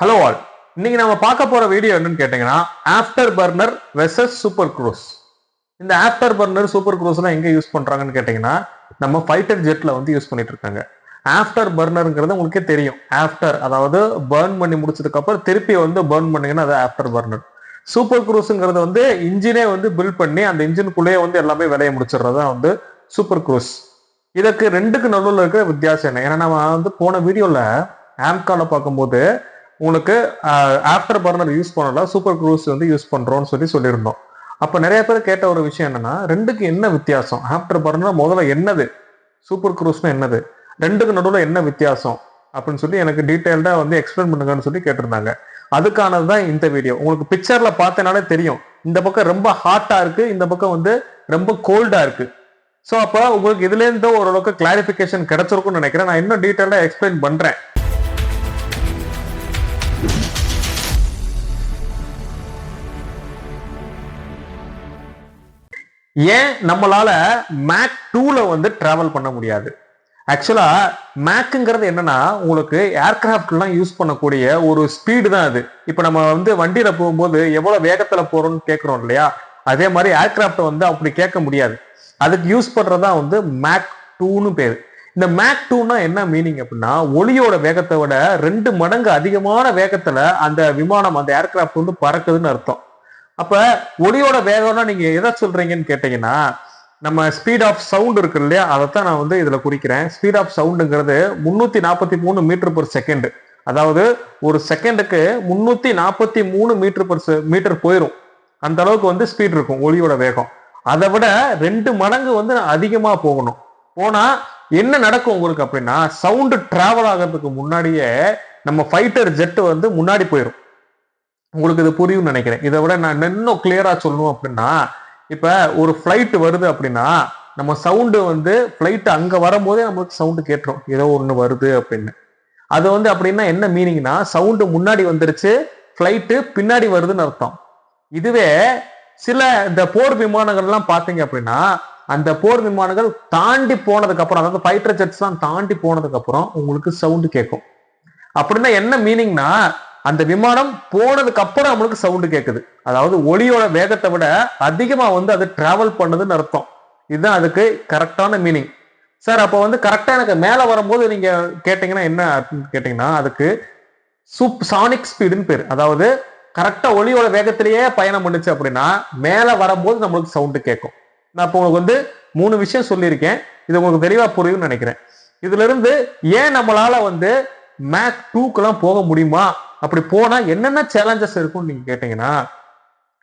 Hello all. இன்னைக்கு நம்ம பார்க்க போற வீடியோ என்னன்னு கேட்டீங்கன்னா after burner versus super cruise. இந்த ஆஃப்டர் பர்னர் சூப்பர் க்ரூஸ்லாம் எங்க யூஸ் பண்றாங்கன்னு கேட்டீங்கன்னா நம்ம ஃபைட்டர் ஜெட்ல வந்து யூஸ் பண்ணிட்டு இருக்காங்க. ஆஃப்டர் பர்னர்ங்கிறது உங்களுக்கே தெரியும். ஆஃப்டர் அதாவது பர்ன் பண்ணி முடிச்சதுக்கு அப்புறம் திருப்பி வந்து பர்ன் பண்ணீங்கன்னா அது ஆஃப்டர் பர்னர். சூப்பர் க்ரூஸ்ங்கிறது வந்து இன்ஜினே வந்து பில்ட் பண்ணி அந்த இன்ஜினுக்குள்ளேயே வந்து எல்லாமே வேலையை முடிச்சிடுறதா வந்து சூப்பர் க்ரூஸ். இதுக்கு ரெண்டுக்கு நடுவில் இருக்கிற வித்தியாசம் என்ன? ஏன்னா நம்ம வந்து போன வீடியோல ஆம்கால பார்க்கும்போது உங்களுக்கு ஆஃப்டர் பர்னர் யூஸ் பண்ணல, சூப்பர் க்ரூஸ் வந்து யூஸ் பண்றோம்னு சொல்லியிருந்தோம். அப்ப நிறைய பேர் கேட்ட ஒரு விஷயம் என்னன்னா, ரெண்டுக்கு என்ன வித்தியாசம்? ஆஃப்டர் பர்னர் முதல்ல என்னது, சூப்பர் க்ரூஸ்னா என்னது, ரெண்டுக்கு நடுவில் என்ன வித்தியாசம் அப்படின்னு சொல்லி எனக்கு டீட்டெயில்டா வந்து எக்ஸ்பிளைன் பண்ணுங்கன்னு சொல்லி கேட்டிருந்தாங்க. அதுக்கானதுதான் இந்த வீடியோ. உங்களுக்கு பிக்சர்ல பார்த்தனாலே தெரியும், இந்த பக்கம் ரொம்ப ஹாட்டா இருக்கு, இந்த பக்கம் வந்து ரொம்ப கோல்டா இருக்கு. ஸோ அப்போ உங்களுக்கு இதுல இருந்து ஓரளவுக்கு கிளாரிபிகேஷன் கிடைச்சிருக்கும்னு நினைக்கிறேன். நான் இன்னும் டீட்டெயிலா எக்ஸ்பிளைன் பண்றேன். ஏன் நம்மளால மேக் 2ல வந்து டிராவல் பண்ண முடியாது? ஆக்சுவலா மேக்குங்கிறது என்னன்னா, உங்களுக்கு ஏர்கிராஃப்ட் எல்லாம் யூஸ் பண்ணக்கூடிய ஒரு ஸ்பீடு தான் அது. இப்ப நம்ம வந்து வண்டியில போகும்போது எவ்வளவு வேகத்துல போறோம்னு கேட்கிறோம் இல்லையா, அதே மாதிரி ஏர்கிராஃப்ட் வந்து அப்படி கேட்க முடியாது. அதுக்கு யூஸ் பண்றதா வந்து மேக் 2ன்னு பேரு. இந்த மேக் 2னா என்ன மீனிங் அப்படின்னா, ஒளியோட வேகத்தை விட 2 மடங்கு அதிகமான வேகத்துல அந்த விமானம், அந்த ஏர்கிராஃப்ட் வந்து பறக்குதுன்னு அர்த்தம். அப்ப ஒளியோட வேகம்னா நீங்க எதை சொல்றீங்கன்னு கேட்டீங்கன்னா, நம்ம ஸ்பீட் ஆஃப் சவுண்ட் இருக்கு இல்லையா, அதைத்தான் நான் வந்து இதுல குறிக்கிறேன். ஸ்பீட் ஆஃப் சவுண்டுங்கிறது 343 மீட்டர் பெர் செகண்ட். அதாவது ஒரு செகண்டுக்கு 343 மீட்டர் போயிடும். அந்த அளவுக்கு வந்து ஸ்பீட் இருக்கும் ஒளியோட வேகம். அதை விட 2 மடங்கு வந்து அதிகமா போகணும். போனா என்ன நடக்கும் உங்களுக்கு அப்படின்னா, சவுண்ட் டிராவல் ஆகிறதுக்கு முன்னாடியே நம்ம ஃபைட்டர் ஜெட் வந்து முன்னாடி போயிடும். உங்களுக்கு இது புரியும் நினைக்கிறேன். இதை விட நான் இன்னும் கிளியரா சொல்லணும் அப்படின்னா, இப்ப ஒரு ஃபிளைட் வருது அப்படின்னா நம்ம சவுண்டு வந்து ஃபிளைட் அங்க வரும்போதே நம்மளுக்கு சவுண்டு கேட்டுரும், ஏதோ ஒண்ணு வருது அப்படின்னு. அது வந்து அப்படின்னா என்ன மீனிங்னா, சவுண்டு முன்னாடி வந்துருச்சு, ஃபிளைட்டு பின்னாடி வருதுன்னு அர்த்தம். இதுவே சில இந்த போர் விமானங்கள்லாம் பாத்தீங்க அப்படின்னா, அந்த போர் விமானங்கள் தாண்டி போனதுக்கு அப்புறம், அதாவது ஃபைட்டர் ஜெட்ஸ் எல்லாம் தாண்டி போனதுக்கு அப்புறம் உங்களுக்கு சவுண்டு கேட்கும். அப்படின்னா என்ன மீனிங்னா, அந்த விமானம் போனதுக்கு அப்புறம் நம்மளுக்கு சவுண்டு கேட்குது. அதாவது ஒளியோட வேகத்தை விட அதிகமா வந்து அது டிராவல் பண்ணுதுன்னு அர்த்தம். இதுதான் அதுக்கு கரெக்டான மீனிங். சார் அப்போ வந்து கரெக்டா எனக்கு மேல வரும்போது நீங்க கேட்டீங்கன்னா என்ன கேட்டீங்கன்னா, அதுக்கு சானிக் ஸ்பீடுன்னு பேரு. அதாவது கரெக்டா ஒளியோட வேகத்திலேயே பயணம் பண்ணுச்சு அப்படின்னா மேல வரும்போது நம்மளுக்கு சவுண்டு கேட்கும். நான் இப்போ உங்களுக்கு வந்து 3 விஷயம் சொல்லியிருக்கேன். இது உங்களுக்கு தெளிவா புரியும்னு நினைக்கிறேன். இதுல இருந்து ஏன் நம்மளால வந்து மேக் 2க்குலாம் போக முடியுமா, அப்படி போனா என்னென்ன சேலஞ்சஸ் இருக்கும்னு நீங்க கேட்டீங்கன்னா,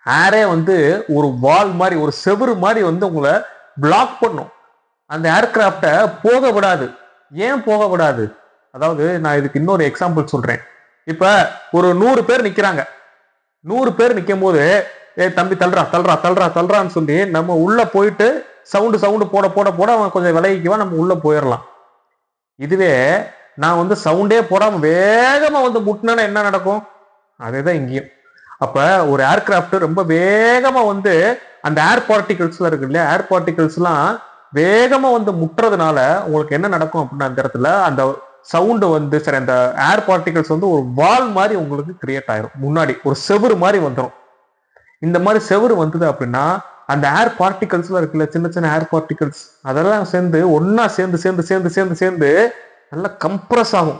ஏரே வந்து ஒரு வால் மாதிரி, ஒரு செவுரு மாதிரி வந்து உங்களை பிளாக் பண்ணும். அந்த ஏர்கிராப்ட போக விடாது. ஏன் போக விடாது? அதாவது நான் இதுக்கு இன்னொரு எக்ஸாம்பிள் சொல்றேன். இப்ப ஒரு 100 பேர் நிக்கிறாங்க. 100 பேர் நிக்கும் போது, தம்பி தள்ளுறா தள்ளுறா தள்ளுறா தள்ளுறான்னு சொல்லி நம்ம உள்ள போயிட்டு சவுண்டு போட போட போட அவன் கொஞ்சம் விலகிக்குவா, நம்ம உள்ள போயிடலாம். இதுவே நான் வந்து சவுண்டே போடாம வேகமா வந்து முட்டினா என்ன நடக்கும்? அதேதான் இங்கேயும். அப்ப ஒரு ஏர்கிராப்ட் ரொம்ப வேகமா வந்து அந்த ஏர் பார்ட்டிகல்ஸ் இருக்கு இல்லையா, ஏர் பார்ட்டிகல்ஸ் எல்லாம் வேகமா வந்து முட்டுறதுனால உங்களுக்கு என்ன நடக்கும் அப்படின்னா, அந்த இடத்துல அந்த சவுண்டு வந்து சரி, அந்த ஏர் பார்ட்டிகல்ஸ் வந்து ஒரு வால் மாதிரி உங்களுக்கு கிரியேட் ஆயிரும். முன்னாடி ஒரு செவுரு மாதிரி வந்துடும். இந்த மாதிரி செவுரு வந்தது அப்படின்னா அந்த ஏர் பார்ட்டிகல்ஸ்லாம் இருக்குல்ல, சின்ன சின்ன ஏர் பார்ட்டிகல்ஸ், அதெல்லாம் சேர்ந்து ஒன்னா சேர்ந்து சேர்ந்து சேர்ந்து சேர்ந்து சேர்ந்து நல்லா கம்ப்ரஸ் ஆகும்.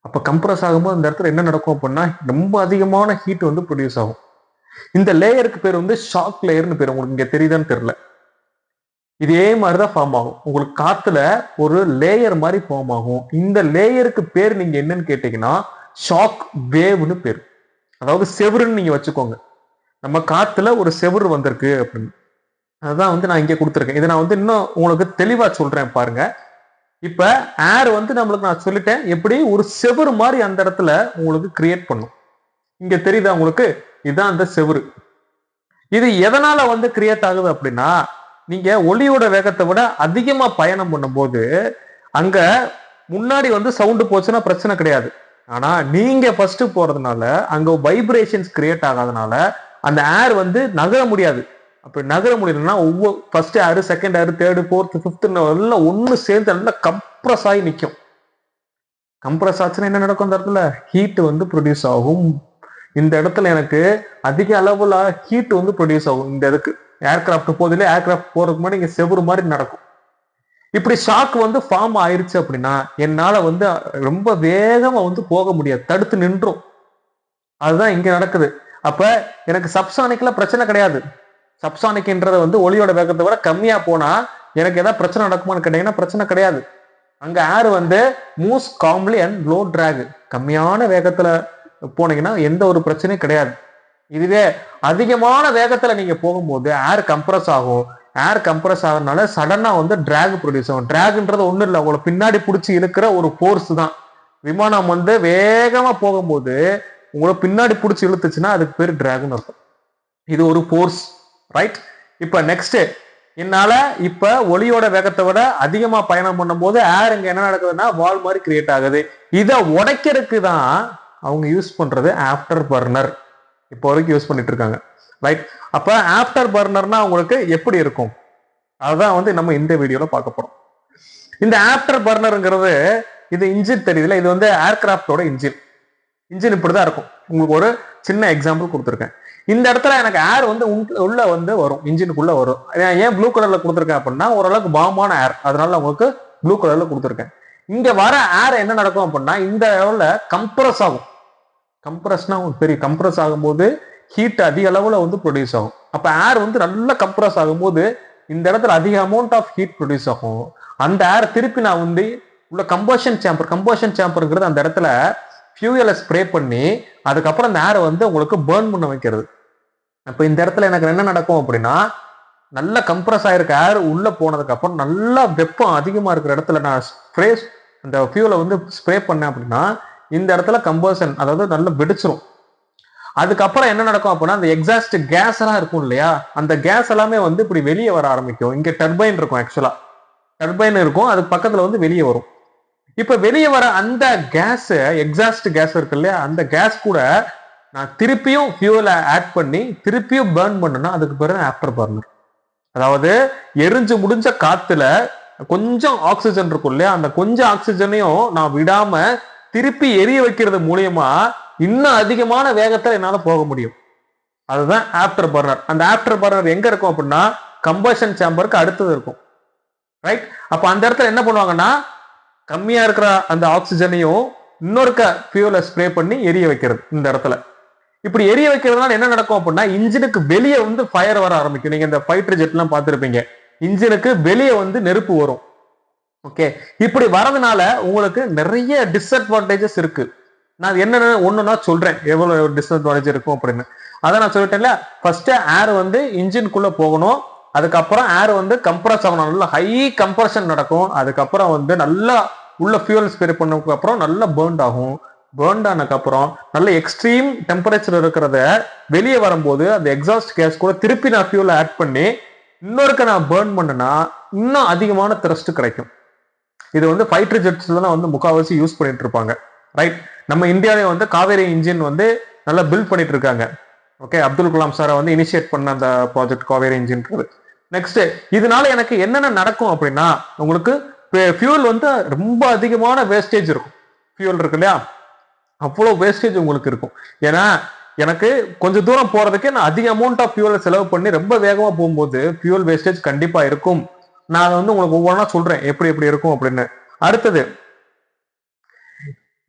அப்ப கம்ப்ரஸ் ஆகும்போது அந்த இடத்துல என்ன நடக்கும் அப்படின்னா, ரொம்ப அதிகமான ஹீட் வந்து ப்ரொடியூஸ் ஆகும். இந்த லேயருக்கு பேர் வந்து ஷாக் லேயர்னு பேர். உங்களுக்கு இங்க தெரியுதான்னு தெரியல. இதே மாதிரிதான் ஃபார்ம் ஆகும். உங்களுக்கு காத்துல ஒரு லேயர் மாதிரி ஃபார்ம் ஆகும். இந்த லேயருக்கு பேர் நீங்க என்னன்னு கேட்டீங்கன்னா ஷாக் வேவ்னு பேர். அதாவது செவுருன்னு நீங்க வச்சுக்கோங்க. நம்ம காத்துல ஒரு செவுரு வந்திருக்கு அப்படின்னு. அதுதான் வந்து நான் இங்க கொடுத்துருக்கேன். இதை நான் வந்து இன்னும் உங்களுக்கு தெளிவா சொல்றேன் பாருங்க. இப்ப ஏர் வந்து நம்மளுக்கு நான் சொல்லிட்டேன் எப்படி ஒரு செவுரு மாதிரி அந்த இடத்துல உங்களுக்கு கிரியேட் பண்ணும். இங்க தெரியுதா உங்களுக்கு? இதுதான் அந்த செவுரு. இது எதனால வந்து கிரியேட் ஆகுது அப்படின்னா, நீங்க ஒளியோட வேகத்தை விட அதிகமா பயணம் பண்ணும்போது அங்க முன்னாடி வந்து சவுண்டு போச்சுன்னா பிரச்சனை கிடையாது. ஆனா நீங்க ஃபர்ஸ்ட் போறதுனால அங்க வைப்ரேஷன்ஸ் கிரியேட் ஆகாதனால அந்த ஏர் வந்து நகர முடியாது. அப்படி நகர முடியலன்னா ஒவ்வொரு ஃபர்ஸ்ட் ஏர், செகண்ட் ஏர், தேர்டு, ஃபோர்த், ஃபிஃப்த் எல்லாம் ஒண்ணு சேர்ந்து நல்லா கம்ப்ரஸ் ஆகி நிற்கும். கம்ப்ரஸ் ஆச்சுன்னா என்ன நடக்கும்? அந்த இடத்துல ஹீட் வந்து ப்ரொடியூஸ் ஆகும். இந்த இடத்துல எனக்கு அதிக அளவுல ஹீட் வந்து ப்ரொடியூஸ் ஆகும். இந்த இதுக்கு ஏர்கிராஃப்ட் போதிலே ஏர்கிராஃப்ட் போறதுக்கு முன்னாடி இங்க செவுறு மாதிரி நடக்கும். இப்படி ஷாக் வந்து ஃபார்ம் ஆயிருச்சு அப்படின்னா என்னால வந்து ரொம்ப வேகமா வந்து போக முடியாது, தடுத்து நின்றும். அதுதான் இங்க நடக்குது. அப்ப எனக்கு சப்சானிக்ல பிரச்சனை கிடையாது. சப்சானிக்ன்றது வந்து ஒளியோட வேகத்தை விட கம்மியா போனா எனக்கு ஏதாவது பிரச்சனை நடக்குமான்னு கேட்டீங்கன்னா பிரச்சனை கிடையாது. அங்க ஏர் வந்து moves calmly and low drag. கம்மியான வேகத்துல போனீங்கன்னா எந்த ஒரு பிரச்சனையும் கிடையாது. இதுவே அதிகமான வேகத்துல நீங்க போகும்போது ஏர் கம்ப்ரஸ் ஆகும். ஏர் கம்ப்ரஸ் ஆகிறதுனால சடனா வந்து டிராக் ப்ரொடியூஸ் ஆகும். டிராக்ன்றது ஒண்ணும் இல்லை, உங்களை பின்னாடி பிடிச்சி இழுக்கிற ஒரு ஃபோர்ஸ் தான். விமானம் வந்து வேகமா போகும்போது உங்களை பின்னாடி பிடிச்சி இழுத்துச்சுன்னா அதுக்கு பேர் டிராக்னு இருக்கும். இது ஒரு ஃபோர்ஸ், ரைட்? இப்ப நெக்ஸ்ட், என்னால இப்ப ஒளியோட வேகத்தை விட அதிகமா பயணம் பண்ணும்போது ஏர் இங்க என்ன நடக்குதுன்னா வால் மாதிரி கிரியேட் ஆகுது. இதை உடைக்கிறதுக்கு தான் அவங்க யூஸ் பண்றது ஆஃப்டர் பர்னர். இப்போ வரைக்கும் யூஸ் பண்ணிட்டு இருக்காங்க, ரைட்? அப்ப ஆஃப்டர் பர்னர்னா உங்களுக்கு எப்படி இருக்கும், அதுதான் வந்து நம்ம இந்த வீடியோல பார்க்க போறோம். இந்த ஆஃப்டர் பர்னருங்கிறது, இது இன்ஜின் தெரியுதுல, இது வந்து ஏர்கிராஃப்டோட இன்ஜின். இன்ஜின் இப்படிதான் இருக்கும். உங்களுக்கு ஒரு சின்ன எக்ஸாம்பிள் கொடுத்துருக்கேன். இந்த இடத்துல எனக்கு ஏர் வந்து உள்ள வந்து வரும், இன்ஜினுக்குள்ள வரும். ஏன் ப்ளூ கலர்ல கொடுத்துருக்கேன் அப்படின்னா ஓரளவுக்கு பாமான ஏர், அதனால உங்களுக்கு ப்ளூ கலர்ல கொடுத்துருக்கேன். இங்க வர ஏர் என்ன நடக்கும் அப்படின்னா இந்த லெவல்ல கம்ப்ரஸ் ஆகும். கம்ப்ரஸ்னா பெரிய கம்ப்ரஸ் ஆகும்போது ஹீட் அதிக அளவுல வந்து ப்ரொடியூஸ் ஆகும். அப்ப ஏர் வந்து நல்லா கம்ப்ரஸ் ஆகும்போது இந்த இடத்துல அதிக அமௌண்ட் ஆஃப் ஹீட் ப்ரொடியூஸ் ஆகும். அந்த ஏர் திருப்பி நான் வந்து உள்ள கம்பஷன் சேம்பர்ங்கிறது அந்த இடத்துல ஃபியூயலை ஸ்ப்ரே பண்ணி அதுக்கப்புறம் அந்த ஏரை வந்து உங்களுக்கு பேர்ன் பண்ண வைக்கிறது. அப்ப இந்த இடத்துல எனக்கு என்ன நடக்கும் அப்படின்னா, நல்ல கம்ப்ரஸ் ஆயிருக்க ஏர் உள்ள போனதுக்கு அப்புறம் நல்லா வெப்பம் அதிகமா இருக்கிற இடத்துல நான் அந்த ஃபியூலை வந்து ஸ்ப்ரே பண்ணேன் அப்படின்னா இந்த இடத்துல கம்பஷன், அதாவது நல்லா வெடிச்சிரும். அதுக்கப்புறம் என்ன நடக்கும் அப்படின்னா அந்த எக்ஸாஸ்ட் கேஸ் எல்லாம் இருக்கும் இல்லையா, அந்த கேஸ் எல்லாமே வந்து இப்படி வெளியே வர ஆரம்பிக்கும். இங்க டர்பைன் இருக்கும், ஆக்சுவலா டர்பைன் இருக்கும், அதுக்கு பக்கத்துல வந்து வெளியே வரும். இப்ப வெளியே வர அந்த கேஸ், எக்ஸாஸ்ட் கேஸ் இருக்கு இல்லையா, அந்த கேஸ் கூட நான் திருப்பியும் ஃபியூலை ஆட் பண்ணி திருப்பியும் பேர்ன் பண்ணணும்னா அதுக்கு பிறகு ஆஃப்டர் பர்னர். அதாவது எரிஞ்சு முடிஞ்ச காத்துல கொஞ்சம் ஆக்சிஜன் இருக்கும் இல்லையா, அந்த கொஞ்சம் ஆக்சிஜனையும் நான் விடாம திருப்பி எரிய வைக்கிறது மூலியமா இன்னும் அதிகமான வேகத்துல என்னால போக முடியும். அதுதான் ஆஃப்டர் பர்னர். அந்த ஆஃப்டர் பர்னர் எங்க இருக்கும் அப்படின்னா கம்பஷன் சேம்பருக்கு அடுத்தது இருக்கும், ரைட்? அப்ப அந்த இடத்துல என்ன பண்ணுவாங்கன்னா கம்மியா இருக்கிற அந்த ஆக்சிஜனையும் இன்னொருக்க ஃபியூலை ஸ்ப்ரே பண்ணி எரிய வைக்கிறது. இந்த இடத்துல இப்படி எரிய வைக்கிறதுனால என்ன நடக்கும் அப்படின்னா இன்ஜினுக்கு வெளியே வந்து ஃபயர் வர ஆரம்பிக்கும். நீங்க இந்த ஃபைட்டர் ஜெட் எல்லாம் பார்த்திருப்பீங்க, இன்ஜினுக்கு வெளியே வந்து நெருப்பு வரும். ஓகே, இப்படி வரதுனால உங்களுக்கு நிறைய டிஸ்அட்வான்டேஜஸ் இருக்கு. நான் என்னென்ன ஒண்ணுன்னா சொல்றேன், எவ்வளவு டிஸ்அட்வான்டேஜ் இருக்கும் அப்படின்னு. அதை நான் சொல்லிட்டேன்ல, ஃபர்ஸ்ட் ஏர் வந்து இன்ஜின்குள்ள போகணும், அதுக்கப்புறம் ஏர் வந்து கம்ப்ரஸ் ஆகணும், நல்லா ஹை கம்ப்ரஷன் நடக்கும், அதுக்கப்புறம் வந்து நல்லா உள்ள ஃபியூல் ஸ்ப்ரே பண்ணதுக்கு அப்புறம் நல்லா பேர்ன்ட் ஆகும். பேர்ன்ட் ஆனதுக்கு அப்புறம் நல்ல எக்ஸ்ட்ரீம் டெம்பரேச்சர் இருக்கிறத வெளியே வரும்போது அந்த எக்ஸாஸ்ட் கேஸ் கூட திருப்பி நான் ஃபியூலை ஆட் பண்ணி இன்னொருக்க நான் பேர்ன் பண்ணனா இன்னும் அதிகமான த்ரஸ்ட் கிடைக்கும். இது வந்து ஃபைட்டர் ஜெட்ஸ்ல தான் வந்து முக்கால்வாசி யூஸ் பண்ணிட்டு இருப்பாங்க, ரைட்? நம்ம இந்தியாவிலே வந்து காவேரி இன்ஜின் வந்து நல்லா பில்ட் பண்ணிட்டு இருக்காங்க. ஓகே, அப்துல் கலாம் சாரை வந்து இனிஷியேட் பண்ண அந்த ப்ராஜெக்ட் காவேரி இன்ஜின்றது. நெக்ஸ்ட், இதனால எனக்கு என்னென்ன நடக்கும் அப்படின்னா உங்களுக்கு ஃபியூல் வந்து ரொம்ப அதிகமான வேஸ்டேஜ் இருக்கும். ஃபியூல் இருக்கு இல்லையா, அவ்வளவு வேஸ்டேஜ் உங்களுக்கு இருக்கும். ஏன்னா எனக்கு கொஞ்சம் தூரம் போறதுக்கு நான் அதிக அமௌண்ட் ஆஃப் ஃபியூலை செலவு பண்ணி ரொம்ப வேகமா போகும்போது ஃபியூல் வேஸ்டேஜ் கண்டிப்பா இருக்கும். நான் வந்து உங்களுக்கு ஒவ்வொன்றா சொல்றேன் எப்படி எப்படி இருக்கும் அப்படின்னு. அடுத்தது,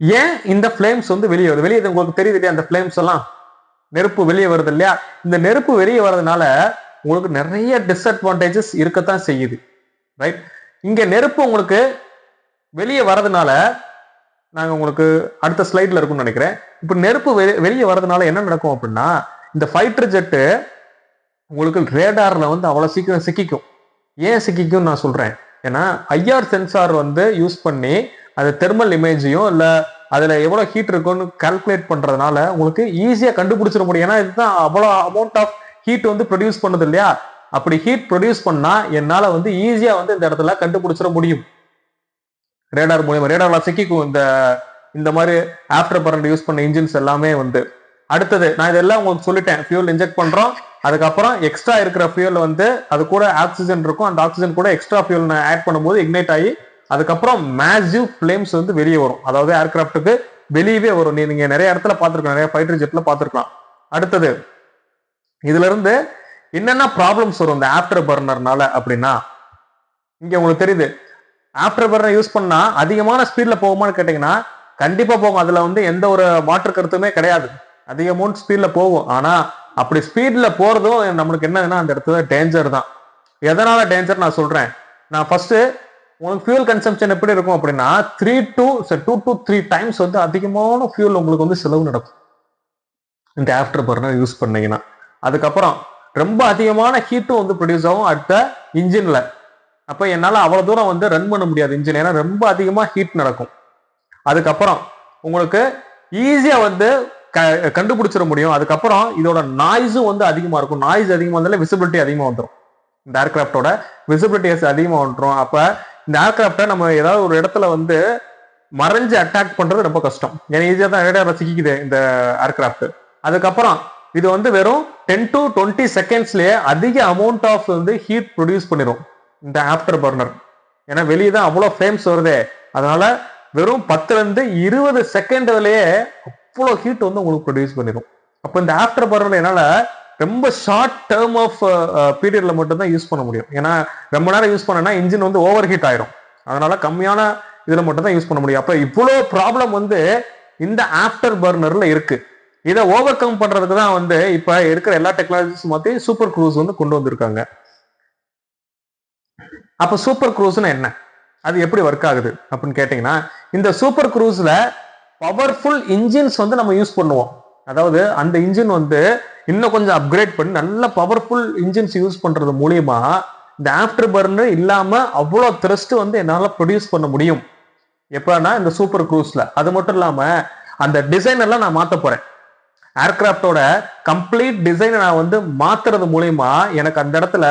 ஏன் இந்த ஃபிளேம்ஸ் வந்து வெளியே வருது? வெளியே உங்களுக்கு தெரியுது இல்லையா, அந்த ஃபிளேம்ஸ் எல்லாம் நெருப்பு வெளியே வருது இல்லையா, இந்த நெருப்பு வெளியே வர்றதுனால உங்களுக்கு நிறைய டிஸ்அட்வான்டேஜஸ் இருக்கத்தான் செய்யுது, ரைட்? இங்க நெருப்பு உங்களுக்கு வெளியே வர்றதுனால, நாங்க உங்களுக்கு அடுத்த ஸ்லைட்ல இருக்கும்னு நினைக்கிறேன். இப்ப நெருப்பு வெளியே வர்றதுனால என்ன நடக்கும் அப்படின்னா இந்த ஃபைட்டர் ஜெட்டு உங்களுக்கு ரேடார்ல வந்து அவ்வளவு சீக்கிரம் சிக்கிக்கும். ஏன் சிக்கிக்கும் நான் சொல்றேன், ஏன்னா ஐஆர் சென்சார் வந்து யூஸ் பண்ணி அது தெர்மல் இமேஜையும் இல்ல அதுல எவ்வளவு ஹீட் இருக்குன்னு கால்குலேட் பண்றதுனால உங்களுக்கு ஈஸியா கண்டுபிடிச்சிட முடியும். ஏன்னா இதுதான் அவ்வளவு அமௌண்ட் ஆஃப் ஹீட் வந்து ப்ரொடியூஸ் பண்ணுது இல்லையா, அப்படி ஹீட் ப்ரொடியூஸ் பண்ணா என்னால வந்து ஈஸியா வந்து இந்த இடத்துல கண்டுபிடிச்சிட முடியும் ரேடார் மூலியமா. ரேடார்ல சிக்கிக்கும் இந்த மாதிரி ஆஃப்டர் பர்னர் யூஸ் பண்ண இன்ஜின்ஸ் எல்லாமே வந்து. அடுத்தது, நான் இதெல்லாம் உங்களுக்கு சொல்லிட்டேன், ஃபியூல் இன்ஜெக்ட் பண்றோம், அதுக்கப்புறம் எக்ஸ்ட்ரா இருக்கிற ஃபியூல் வந்து அது கூட ஆக்சிஜன் இருக்கும், அந்த ஆக்சிஜன் கூட எக்ஸ்ட்ரா ஃபியூல் ஆட் பண்ணும்போது இக்னைட் ஆகி அதுக்கப்புறம் மேசிவ் ஃபிளேம்ஸ் வந்து வெளியே வரும், அதாவது ஏர்கிராஃப்ட்டுக்கு வெளியவே வரும். நீங்க நிறைய இடத்துல பார்த்துருக்கலாம், நிறைய ஃபைட்டர் ஜெட்ல பார்த்துருக்கலாம். அடுத்தது இதுல இருந்து என்னென்ன ப்ராப்ளம்ஸ் வரும் இந்த ஆஃப்டர் பர்னர்னால அப்படின்னா, இங்க உங்களுக்கு தெரியுது ஆஃப்டர் பர்னர் யூஸ் பண்ணா அதிகமான ஸ்பீட்ல போகுமான்னு கேட்டீங்கன்னா கண்டிப்பா போகும். அதுல வந்து எந்த ஒரு மாற்று கருத்துமே கிடையாது, அதிக அமௌண்ட் ஸ்பீட்ல போகும். ஆனா அப்படி ஸ்பீட்ல போறதும் நம்மளுக்கு என்னன்னா அந்த இடத்துல டேஞ்சர் தான். எதனால டேஞ்சர் நான் சொல்றேன். நான் ஃபர்ஸ்ட் உங்களுக்கு ஃபியூல் கன்சம்ஷன் எப்படி இருக்கும் அப்படின்னா 2 to 3 டைம்ஸ் வந்து அதிகமான ஃபியூல் உங்களுக்கு வந்து செலவு நடக்கும் இந்த ஆஃப்டர் பர்னர் யூஸ் பண்ணீங்கன்னா. அதுக்கப்புறம் ரொம்ப அதிகமான ஹீட்டும் வந்து ப்ரொடியூஸ் ஆகும் அடுத்த இன்ஜின்ல. அப்ப என்னால அவ்வளவு தூரம் வந்து ரன் பண்ண முடியாது இன்ஜின், ஏன்னா ரொம்ப அதிகமா ஹீட் நடக்கும். அதுக்கப்புறம் உங்களுக்கு ஈஸியா வந்து கண்டுபிடிச்சிட முடியும். அதுக்கப்புறம் இதோட நாய்ஸும் வந்து அதிகமா இருக்கும். நாய்ஸ் அதிகமா வந்தாலே விசிபிலிட்டி அதிகமா வந்துடும், இந்த ஏர்கிராஃப்டோட விசிபிலிட்டி அதிகமா வந்துடும். அப்ப இந்த ஏர்கிராஃப்டை நம்ம ஏதாவது ஒரு இடத்துல வந்து மறைஞ்சு அட்டாக் பண்றது ரொம்ப கஷ்டம், ஏன்னா ஈஸியா தான் ரேடார்ல சிக்கிக்குது இந்த ஏர்கிராஃப்ட். அதுக்கப்புறம் இது வந்து வெறும் 10 to 20 செகண்ட்ஸ்லயே அதிக அமௌண்ட் ஆஃப் வந்து ஹீட் ப்ரொடியூஸ் பண்ணிடும் இந்த ஆஃப்டர் பர்னர், ஏன்னா வெளியே தான் அவ்வளோ ஃப்ளேம்ஸ் வருதே. அதனால வெறும் 10 to 20 செகண்ட்லயே அவ்வளோ ஹீட் வந்து உங்களுக்கு ப்ரொடியூஸ் பண்ணிடும். அப்போ இந்த ஆஃப்டர் பர்னர் என்னால ரொம்ப ஷார்ட் டேர்ம் ஆஃப் பீரியட்ல மட்டும் தான் யூஸ் பண்ண முடியும், ஏன்னா ரொம்ப நேரம் யூஸ் பண்ணனா இன்ஜின் வந்து ஓவர் ஹீட் ஆயிரும். அதனால கம்மியான இதுல மட்டும் தான் யூஸ் பண்ண முடியும். அப்ப இவ்வளோ ப்ராப்ளம் வந்து இந்த ஆஃப்டர் பர்னர்ல இருக்கு. இதை ஓவர் கம் பண்றதுக்கு தான் வந்து இப்ப இருக்கிற எல்லா டெக்னாலஜிஸ் மாத்தி சூப்பர் க்ரூஸ் வந்து கொண்டு வந்திருக்காங்க. அப்ப சூப்பர் க்ரூஸ்னா என்ன, அது எப்படி ஒர்க் ஆகுது அப்படின்னு கேட்டீங்கன்னா, இந்த சூப்பர் க்ரூஸ்ல பவர்ஃபுல் இன்ஜின்ஸ் வந்து நம்ம யூஸ் பண்ணுவோம். அதாவது அந்த இன்ஜின் வந்து இன்னும் கொஞ்சம் அப்கிரேட் பண்ணி நல்ல பவர்ஃபுல் இன்ஜின்ஸ் யூஸ் பண்றது மூலியமா இந்த ஆஃப்டர் பர்னர் இல்லாம அவ்வளோ த்ரஸ்ட் வந்து என்னால ப்ரொடியூஸ் பண்ண முடியும். எப்பன்னா இந்த சூப்பர் க்ரூஸ்ல. அது மட்டும் இல்லாம அந்த டிசைன் எல்லாம் நான் மாத்த போறேன். ஏர்கிராஃப்டோட கம்ப்ளீட் டிசைனை நான் வந்து மாத்துறது மூலியமா எனக்கு அந்த இடத்துல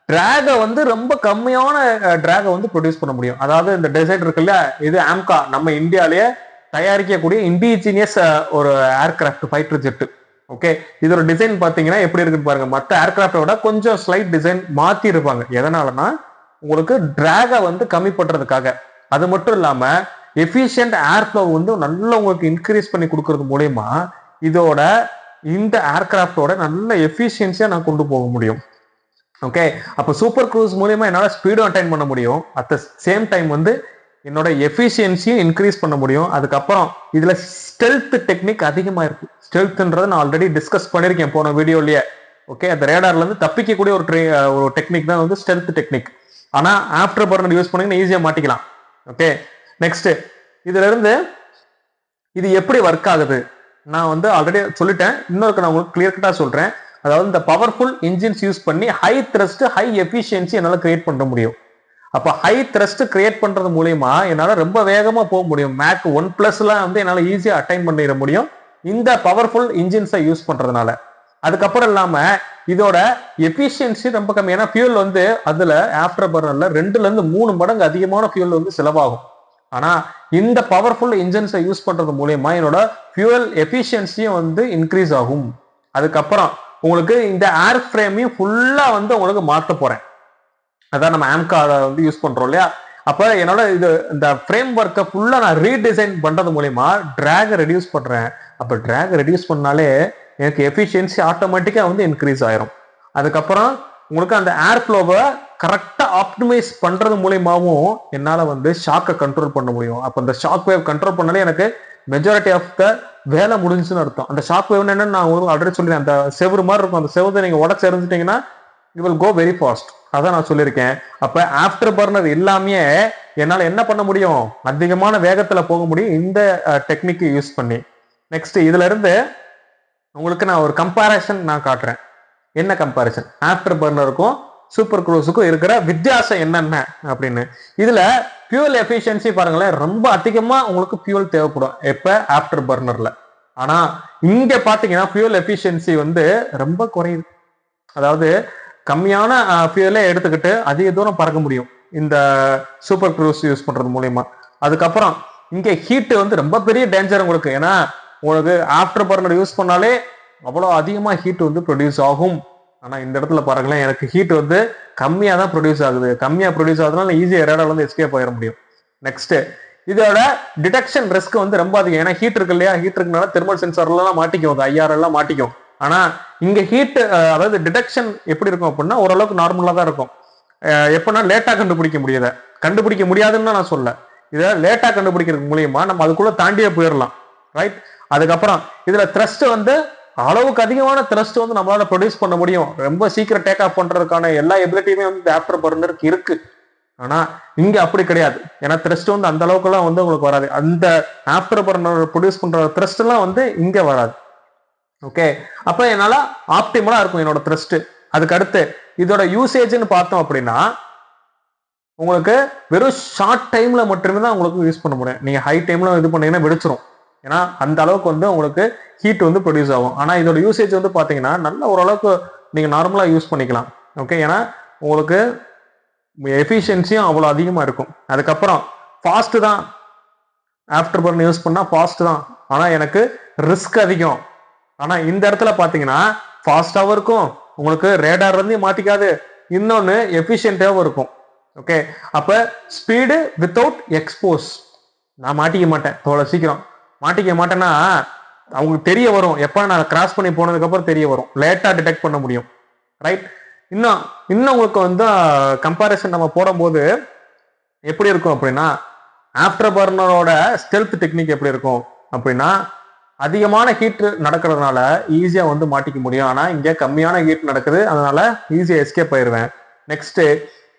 டிராகை வந்து ரொம்ப கம்மியான டிராகை வந்து ப்ரொடியூஸ் பண்ண முடியும். அதாவது இந்த டிசைன் இருக்குல்ல, இது ஆம்கா நம்ம இந்தியாலேயே தயாரிக்கக்கூடிய இண்டிஜினியஸ் ஒரு ஏர்கிராஃப்ட் ஃபைட்டர் ஜெட். ஓகே, இதோட டிசைன் பாத்தீங்கன்னா எப்படி இருக்குன்னு பாருங்க. மற்ற ஏர்கிராஃப்டோட கொஞ்சம் ஸ்லைட் டிசைன் மாத்தி இருப்பாங்க. எதனாலனா உங்களுக்கு டிராகை வந்து கம்மி பண்றதுக்காக. அது மட்டும் இல்லாம எஃபிஷியன்ட் ஏர் ஃப்ளோ வந்து நல்லா உங்களுக்கு இன்க்ரீஸ் பண்ணி கொடுக்கறது மூலயமா இதோட இந்த ஏர்கிராஃப்டோட நல்ல எஃபிஷியன்சியா நான் கொண்டு போக முடியும். ஓகே, அப்ப சூப்பர் க்ரூஸ் மூலயமா என்னால ஸ்பீடும் அட்டைன் பண்ண முடியும், அட் த சேம் டைம் வந்து என்னோட எஃபிஷியன்சியும் இன்க்ரீஸ் பண்ண முடியும். அதுக்கப்புறம் இதுல ஸ்டெல்த் டெக்னிக் அதிகமா இருக்கு. ஸ்டெல்த்ன்றதை நான் ஆல்ரெடி டிஸ்கஸ் பண்ணிருக்கேன் போன வீடியோலயே. ஓகே, அந்த ரேடார்ல இருந்து தப்பிக்கக்கூடிய ஒரு டெக்னிக் தான் வந்து ஸ்டெல்த் டெக்னிக். ஆனா ஆஃப்டர் பர்னர் யூஸ் பண்ணீங்கன்னா ஈஸியா மாட்டிக்கலாம். ஓகே, நெக்ஸ்ட் இதுல இருந்து இது எப்படி ஒர்க் ஆகுது நான் வந்து ஆல்ரெடி சொல்லிட்டேன். இன்னொருக்கு நான் உங்களுக்கு கிளியர் கட்டா சொல்றேன். அதாவது இந்த பவர்ஃபுல் இன்ஜின்ஸ் யூஸ் பண்ணி ஹை த்ரஸ்ட் ஹை எஃபிஷியன்சி என்னால கிரியேட் பண்ண முடியும். அப்ப ஹை த்ரஸ்ட் கிரியேட் பண்றது மூலியமா என்னால ரொம்ப வேகமா போக முடியும். மேக் 1+ வந்து என்னால ஈஸியா அட்டைன் பண்ணிட முடியும் இந்த பவர்ஃபுல் இன்ஜின்ஸை யூஸ் பண்றதுனால. அதுக்கப்புறம் இல்லாம இதோட எஃபிஷியன்சி ரொம்ப கம்மி, ஏன்னா ஃபியூல் வந்து அதுல ஆஃப்டர் பர்னர்ல 2 to 3 மடங்கு அதிகமான ஃபியூல் வந்து செலவாகும். ஆனா இந்த பவர்ஃபுல் இன்ஜின்ஸை யூஸ் பண்றது மூலியமா என்னோட ஃபியூல் எஃபிஷியன்சியும் வந்து இன்க்ரீஸ் ஆகும். அதுக்கப்புறம் உங்களுக்கு இந்த ஏர் ஃப்ரேமையும் ஃபுல்லா வந்து உங்களுக்கு மாற்ற போறேன். அதான் நம்ம ஆம்கா வந்து யூஸ் பண்றோம் இல்லையா. அப்ப என்னோட இது இந்த ஃப்ரேம் ஒர்க்கை ஃபுல்லா நான் ரீடிசைன் பண்றது மூலியமா டிராகை ரெடியூஸ் பண்றேன். அப்ப டிராகை ரெடியூஸ் பண்ணாலே எனக்கு எஃபிஷியன்சி ஆட்டோமேட்டிக்கா வந்து இன்க்ரீஸ் ஆயிரும். அதுக்கப்புறம் உங்களுக்கு அந்த ஏர் ஃப்ளோவை கரெக்டா ஆப்டிமைஸ் பண்றது மூலியமாவும் என்னால வந்து ஷாக்கை கண்ட்ரோல் பண்ண முடியும். அப்ப இந்த ஷாக் வேவ் கண்ட்ரோல் பண்ணாலே எனக்கு மெஜாரிட்டி ஆஃப் த வேலை முடிஞ்சுன்னு அர்த்தம். அந்த ஷாக் வேவ் என்னன்னு நான் உங்களுக்கு ஆல்ரெடி சொல்லிடுறேன். அந்த செவரு மாதிரி இருக்கும், அந்த செவத்தை நீங்க உடச்சு எறிஞ்சிட்டீங்கன்னா you will go very fast. அதான் நான் சொல்லியிருக்கேன். அப்ப ஆஃப்டர் பர்னர் இல்லாமையே என்னால என்ன பண்ண முடியும், அதிகமான வேகத்துல போக முடியும் இந்த டெக்னிக் யூஸ் பண்ணி. நெக்ஸ்ட் இதுல இருந்து உங்களுக்கு நான் ஒரு கம்பேரிசன் நான் காட்டுறேன். என்ன கம்பேரிசன், ஆஃப்டர் பர்னருக்கும் சூப்பர் க்ரூஸுக்கும் இருக்கிற வித்தியாசம் என்னென்ன அப்படின்னு. இதுல ஃபியூல் எஃபிஷியன்சி பாருங்களேன், ரொம்ப அதிகமா உங்களுக்கு ஃபியூல் தேவைப்படும் எப்ப ஆஃப்டர் பர்னர்ல. ஆனா இங்க பாத்தீங்கன்னா ஃபியூல் எஃபிஷியன்சி வந்து ரொம்ப குறையுது. அதாவது கம்மியான ஃபியூலே எடுத்துக்கிட்டு அதிக தூரம் பறக்க முடியும் இந்த சூப்பர் க்ரூஸ் யூஸ் பண்றது மூலியமா. அதுக்கப்புறம் இங்க ஹீட் வந்து ரொம்ப பெரிய டேஞ்சர் உங்களுக்கு, ஏன்னா உங்களுக்கு ஆஃப்டர் பர்னர் யூஸ் பண்ணாலே அவ்வளோ அதிகமா ஹீட் வந்து ப்ரொடியூஸ் ஆகும். ஆனா இந்த இடத்துல பாருங்களேன், எனக்கு ஹீட் வந்து கம்மியா தான் ப்ரொடியூஸ் ஆகுது. கம்மியா ப்ரொடியூஸ் ஆகுதுனால ஈஸியா ரேடார்ல வந்து எஸ்கேப் ஆயிட முடியும். நெக்ஸ்ட், இதோட டிடெக்ஷன் ரிஸ்க் வந்து ரொம்ப அதிகம். ஏன்னா ஹீட் இருக்கு இல்லையா, ஹீட் இருக்குனால தெர்மல் சென்சார்லாம் மாட்டிக்கும், ஐஆர் எல்லாம் மாட்டிக்கும். ஆனா இங்க ஹீட் அதாவது டிடெக்ஷன் எப்படி இருக்கும் அப்படின்னா ஓரளவுக்கு நார்மலா தான் இருக்கும். எப்படின்னா லேட்டா கண்டுபிடிக்க முடியாதுன்னு நான் சொல்ல, இதை லேட்டா கண்டுபிடிக்கிறது மூலியமா நம்ம அதுக்குள்ள தாண்டியே போயிடலாம். ரைட். அதுக்கப்புறம் இதுல த்ரஸ்ட் வந்து அளவுக்கு அதிகமான த்ரஸ்ட் வந்து நம்மளால ப்ரொடியூஸ் பண்ண முடியும். ரொம்ப சீக்கிரம் டேக் ஆஃப் பண்றதுக்கான எல்லா எபிலிட்டியுமே வந்து ஆஃப்டர் பர்னருக்கு இருக்கு. ஆனா இங்க அப்படி கிடையாது. ஏன்னா த்ரஸ்ட் வந்து அந்த அளவுக்கு எல்லாம் வந்து உங்களுக்கு வராது. அந்த ஆஃப்டர் பர்னர் ப்ரொடியூஸ் பண்ற த்ரஸ்ட் எல்லாம் வந்து இங்க வராது. ஓகே, அப்ப என்னால ஆப்டிமலா இருக்கும் என்னோட த்ரஸ்ட். அதுக்கு அடுத்து இதோட யூசேஜ்னு பார்த்தோம் அப்படின்னா உங்களுக்கு வெறும் ஷார்ட் டைம்ல மட்டுமே தான் உங்களுக்கு யூஸ் பண்ண முடியும். நீங்க ஹை டைம்ல இது பண்ணீங்கன்னா வெடிச்சிரும். ஏன்னா அந்த அளவுக்கு வந்து உங்களுக்கு ஹீட் வந்து ப்ரொடியூஸ் ஆகும். ஆனா இதோட யூசேஜ் வந்து பாத்தீங்கன்னா நல்ல ஓரளவுக்கு நீங்க நார்மலா யூஸ் பண்ணிக்கலாம். ஓகே, ஏன்னா உங்களுக்கு எஃபிஷியன்சியும் அவ்வளோ அதிகமா இருக்கும். அதுக்கப்புறம் ஃபாஸ்ட் தான், ஆஃப்டர் பர்ன் யூஸ் பண்ணா ஃபாஸ்ட் தான். ஆனா எனக்கு ரிஸ்க் அதிகம். ஆனா இந்த இடத்துல பாத்தீங்கன்னா ஃபாஸ்டாவும் இருக்கும், உங்களுக்கு ரேடார் வந்து மாட்டிக்காது, இன்னொன்னு எஃபிஷியன்டாவும் இருக்கும். ஓகே, அப்ப ஸ்பீடு வித்தவுட் எக்ஸ்போஸ். நான் மாட்டிக்க மாட்டேன், அவ்வளவு சீக்கிரம் மாட்டிக்க மாட்டேன்னா அவங்களுக்கு தெரிய வரும். எப்ப நான் கிராஸ் பண்ணி போனதுக்கு அப்புறம் தெரிய வரும், லேட்டா டிடெக்ட் பண்ண முடியும். ரைட். இன்னும் உங்களுக்கு வந்து கம்பாரிசன் நம்ம போடும்போது எப்படி இருக்கும் அப்படின்னா ஆஃப்டர் பர்னரோட ஸ்டெல்த் டெக்னிக் எப்படி இருக்கும் அப்படின்னா அதிகமான ஹீட் நடக்கிறதுனால ஈஸியா வந்து மாட்டிக்க முடியும். ஆனா இங்க கம்மியான ஹீட் நடக்குது, அதனால ஈஸியா எஸ்கேப் ஆயிருவேன். நெக்ஸ்ட்,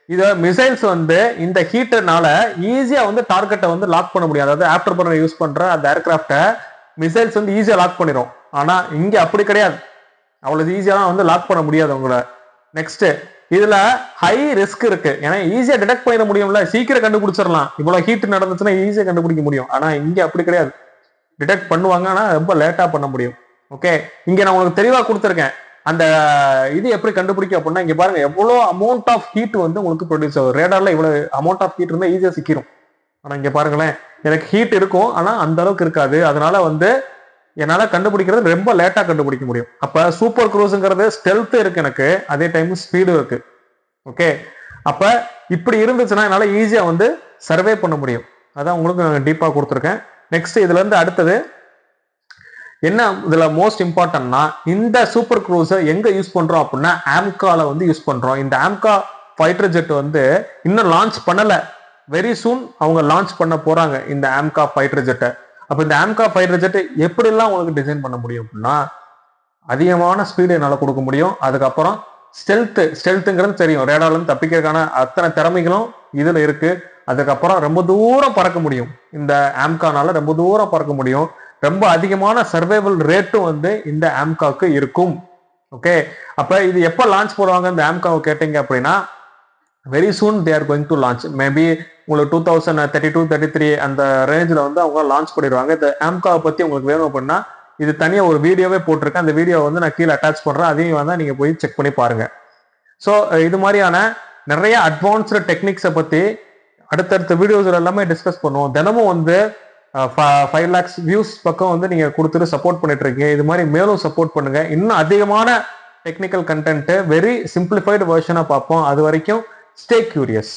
இத மிசைல்ஸ் வந்து இந்த ஹீட்டர்னால ஈஸியா வந்து டார்கெட்டை வந்து லாக் பண்ண முடியும். அதாவது ஆஃப்டர் பர்னர் யூஸ் பண்ற அந்த ஏர்கிராஃப்டை மிசைல்ஸ் வந்து ஈஸியா லாக் பண்ணிடும். ஆனா இங்க அப்படி கிடையாது, அவ்வளவு ஈஸியா வந்து லாக் பண்ண முடியாது உங்களை. நெக்ஸ்ட், இதுல ஹை ரிஸ்க் இருக்கு. ஏன்னா ஈஸியா டிடெக்ட் பண்ணிட முடியும்ல, சீக்கிரம் கண்டுபிடிச்சிடலாம். இவ்வளவு ஹீட் நடந்துச்சுன்னா ஈஸியா கண்டுபிடிக்க முடியும். ஆனா இங்க அப்படி கிடையாது, டிடெக்ட் பண்ணுவாங்க, ஆனா ரொம்ப லேட்டா பண்ண முடியும். ஓகே, இங்க நான் உங்களுக்கு தெளிவா கொடுத்துருக்கேன் அந்த இது எப்படி கண்டுபிடிக்கும் அப்படின்னா இங்க பாருங்க எவ்வளவு அமௌண்ட் ஆஃப் ஹீட் வந்து உங்களுக்கு ப்ரொடியூஸ் ஆகும். ரேடார்ல இவ்வளவு அமௌண்ட் ஆஃப் ஹீட் இருந்தா ஈஸியா சிக்கிரும். ஆனா இங்க பாருங்களேன், எனக்கு ஹீட் இருக்கும் ஆனா அந்த அளவுக்கு இருக்காது. அதனால வந்து என்னால கண்டுபிடிக்கிறது ரொம்ப லேட்டா கண்டுபிடிக்க முடியும். அப்ப சூப்பர் க்ரூஸ்ங்கிறது ஸ்டெல்த் இருக்கு எனக்கு, அதே டைம் ஸ்பீடு இருக்கு. ஓகே, அப்ப இப்படி இருந்துச்சுன்னா என்னால ஈஸியா வந்து சர்வே பண்ண முடியும். அதான் உங்களுக்கு நான் டீப்பா கொடுத்துருக்கேன். நெக்ஸ்ட், இதுல இருந்து அடுத்தது என்ன, இதுல மோஸ்ட் இம்பார்ட்டன்ட்னா இந்த சூப்பர் க்ரூஸை எங்க யூஸ் பண்றோம் அப்படின்னா ஆம்கால வந்து யூஸ் பண்றோம். இந்த ஆம்கா ஃபைட்டர் ஜெட் வந்து இன்னும் லான்ச் பண்ணல, வெரி சூன் அவங்க லான்ச் பண்ண போறாங்க இந்த ஆம்கா ஃபைட்டர் ஜெட்டை. அப்ப இந்த ஆம்கா ஃபைட்டர் ஜெட் எப்படிலாம் உங்களுக்கு டிசைன் பண்ண முடியும் அப்படின்னா அதிகமான ஸ்பீடு என்னால கொடுக்க முடியும். அதுக்கப்புறம் ஸ்டெல்த்துங்கிறது தெரியும், ரேடார்ல இருந்து தப்பிக்கிறதுக்கான அத்தனை திறமைகளும் இதுல இருக்கு. அதுக்கப்புறம் ரொம்ப தூரம் பறக்க முடியும், இந்த ஆம்கானால ரொம்ப தூரம் பறக்க முடியும். ரொம்ப அதிகமான சர்வைவல் ரேட்டும் வந்து இந்த ஆம்காவுக்கு இருக்கும். ஓகே, அப்ப இது எப்ப லான்ச் போடுவாங்க இந்த ஆம்காவை கேட்டீங்க அப்படின்னா very soon they are going to launch. Maybe உங்களுக்கு 2032-33 அந்த ரேஞ்சில் வந்து அவங்க லான்ச் பண்ணிடுவாங்க. இந்த ஆம்காவை பத்தி உங்களுக்கு வேணும் அப்படின்னா இது தனியாக ஒரு வீடியோவே போட்டிருக்கேன், அந்த வீடியோவை வந்து நான் கீழே அட்டாச் பண்றேன், அதையும் வந்து நீங்க போய் செக் பண்ணி பாருங்க. ஸோ இது மாதிரியான நிறைய அட்வான்ஸ்டு டெக்னிக்ஸை பத்தி அடுத்தடுத்த வீடியோஸ் எல்லாமே டிஸ்கஸ் பண்ணுவோம். தினமும் வந்து 5 lakhs வியூஸ் பக்கம் வந்து நீங்க கொடுத்துட்டு சப்போர்ட் பண்ணிட்டு இருக்கீங்க. இது மாதிரி மேலும் சப்போர்ட் பண்ணுங்க. இன்னும் அதிகமான டெக்னிக்கல் கண்டென்ட் வெரி சிம்பிளிஃபைடு வெர்ஷனா பார்ப்போம். அது வரைக்கும் ஸ்டே கியூரியஸ்.